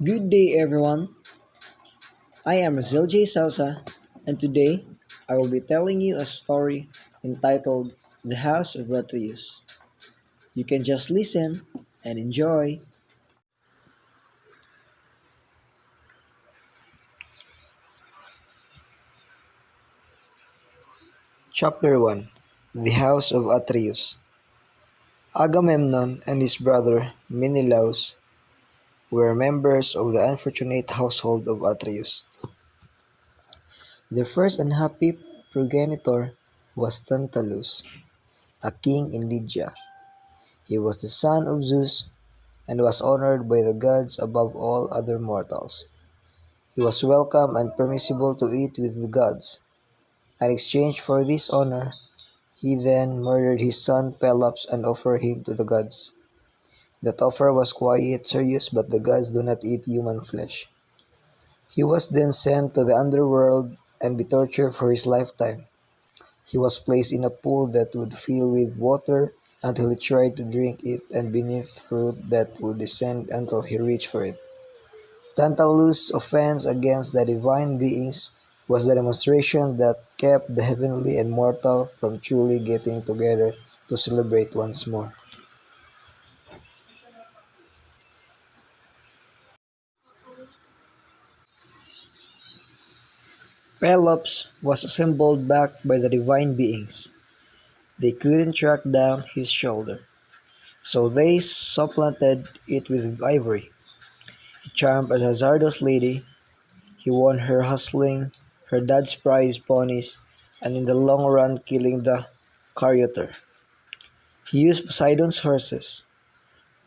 Good day, everyone. I am Zil J. Sousa, and today I will be telling you a story entitled The House of Atreus. You can just listen and enjoy. Chapter 1. The House of Atreus. Agamemnon and his brother Menelaus were members of the unfortunate household of Atreus. Their first unhappy progenitor was Tantalus, a king in Lydia. He was the son of Zeus and was honored by the gods above all other mortals. He was welcome and permissible to eat with the gods. In exchange for this honor, he then murdered his son Pelops and offered him to the gods. That offer was quite serious, but the gods do not eat human flesh. He was then sent to the underworld and be tortured for his lifetime. He was placed in a pool that would fill with water until he tried to drink it, and beneath fruit that would descend until he reached for it. Tantalus' offense against the divine beings was the demonstration that kept the heavenly and mortal from truly getting together to celebrate once more. Pelops was assembled back by the divine beings. They couldn't track down his shoulder, so they supplanted it with ivory. He charmed a hazardous lady. He won her hustling her dad's prize ponies and in the long run killing the charioteer. He used Poseidon's horses.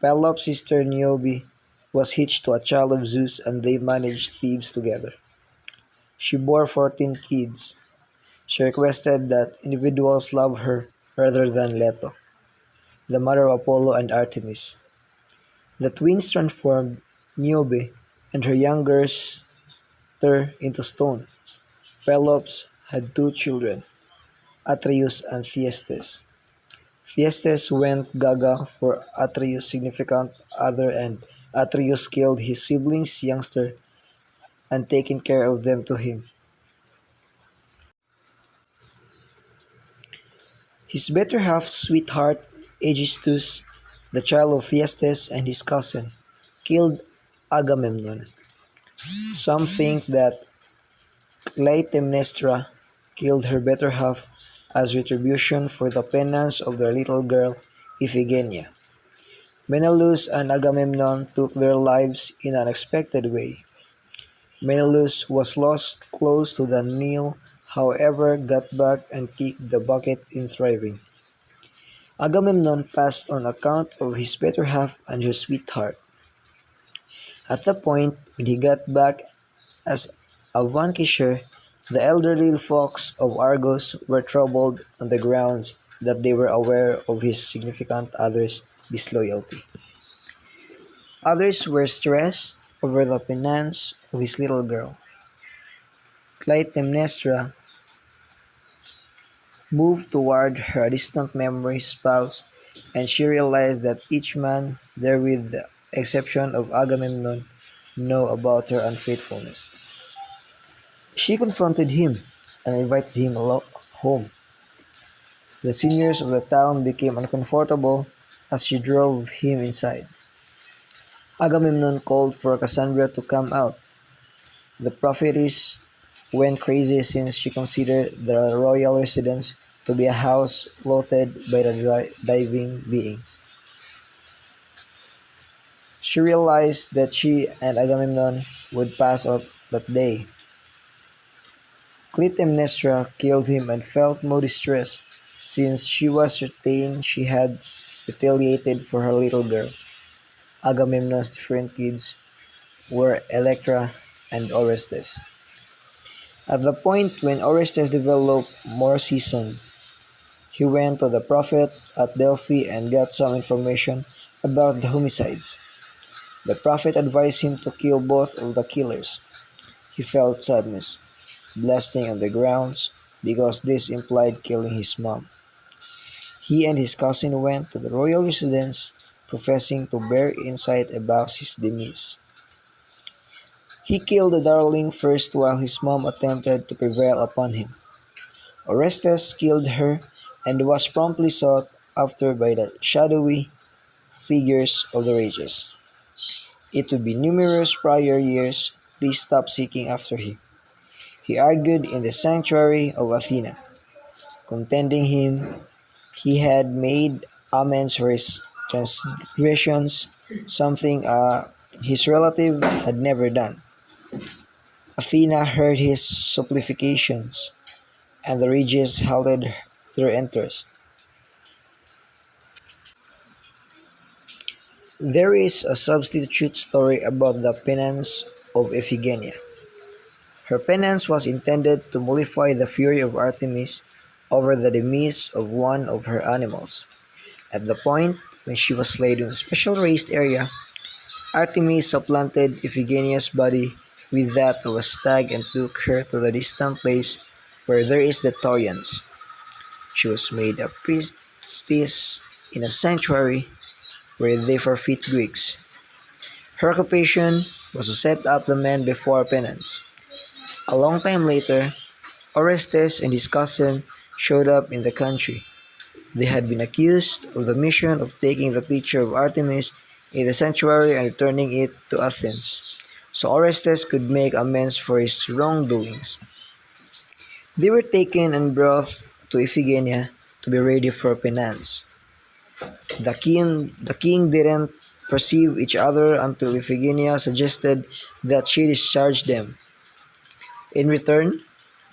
Pelops' sister Niobe was hitched to a child of Zeus and they managed Thebes together. She bore 14 kids. She requested that individuals love her rather than Leto, the mother of Apollo and Artemis. The twins transformed Niobe and her younger sister into stone. Pelops had two children, Atreus and Thyestes. Thyestes went gaga for Atreus' significant other and Atreus killed his siblings' youngster and taken care of them to him. His better half sweetheart, Aegisthus, the child of Thyestes and his cousin, killed Agamemnon. Some think that Clytemnestra killed her better half as retribution for the penance of their little girl Iphigenia. Menelaus and Agamemnon took their lives in an unexpected way. Menelaus was lost close to the Nile, however got back and kicked the bucket in thriving. Agamemnon passed on account of his better half and her sweetheart. At the point when he got back as a vanquisher, the elderly folks of Argos were troubled on the grounds that they were aware of his significant other's disloyalty. Others were stressed over the penance of his little girl. Clytemnestra moved toward her distant memory spouse, and she realized that each man there, with the exception of Agamemnon, know about her unfaithfulness. She confronted him and invited him home. The seniors of the town became uncomfortable as she drove him inside. Agamemnon called for Cassandra to come out. The prophetess went crazy since she considered the royal residence to be a house floated by the diving beings. She realized that she and Agamemnon would pass out that day. Clytemnestra killed him and felt no distress, since she was certain she had retaliated for her little girl. Agamemnon's different kids were Electra and Orestes. At the point when Orestes developed more seasoned, he went to the prophet at Delphi and got some information about the homicides. The prophet advised him to kill both of the killers. He felt sadness, blasting on the grounds, because this implied killing his mom. He and his cousin went to the royal residence, professing to bear insight about his demise. He killed the darling first while his mom attempted to prevail upon him. Orestes killed her and was promptly sought after by the shadowy figures of the rages. It would be numerous prior years they stopped seeking after him. He argued in the sanctuary of Athena, contending he had made amends for his transgressions, something his relative had never done. Athena heard his supplications, and the Regis halted their interest. There is a substitute story about the penance of Iphigenia. Her penance was intended to mollify the fury of Artemis over the demise of one of her animals. At the point when she was laid in a special raised area, Artemis supplanted Iphigenia's body with that of a stag and took her to the distant place where there is the Taurians. She was made a priestess in a sanctuary where they forfeit Greeks. Her occupation was to set up the men before penance. A long time later, Orestes and his cousin showed up in the country. They had been accused of the mission of taking the picture of Artemis in the sanctuary and returning it to Athens, so Orestes could make amends for his wrongdoings. They were taken and brought to Iphigenia to be ready for penance. The king didn't perceive each other until Iphigenia suggested that she discharge them. In return,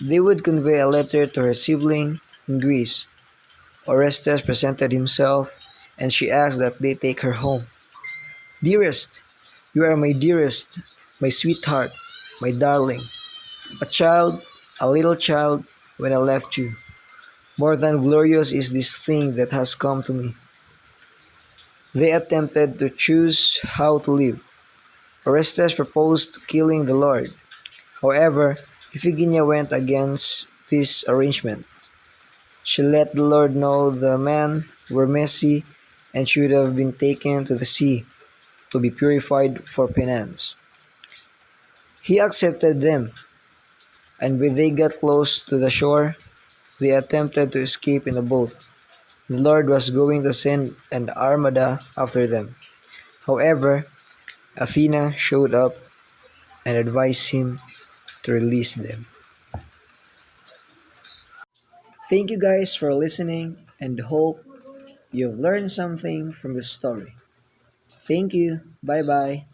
they would convey a letter to her sibling in Greece. Orestes presented himself, and she asked that they take her home. "Dearest, you are my dearest, my sweetheart, my darling. A child, a little child, when I left you. More than glorious is this thing that has come to me." They attempted to choose how to live. Orestes proposed killing the Lord. However, Iphigenia went against this arrangement. She let the Lord know the men were messy and should have been taken to the sea to be purified for penance. He accepted them, and when they got close to the shore, they attempted to escape in a boat. The Lord was going to send an armada after them. However, Athena showed up and advised him to release them. Thank you guys for listening and hope you've learned something from the story. Thank you. Bye bye.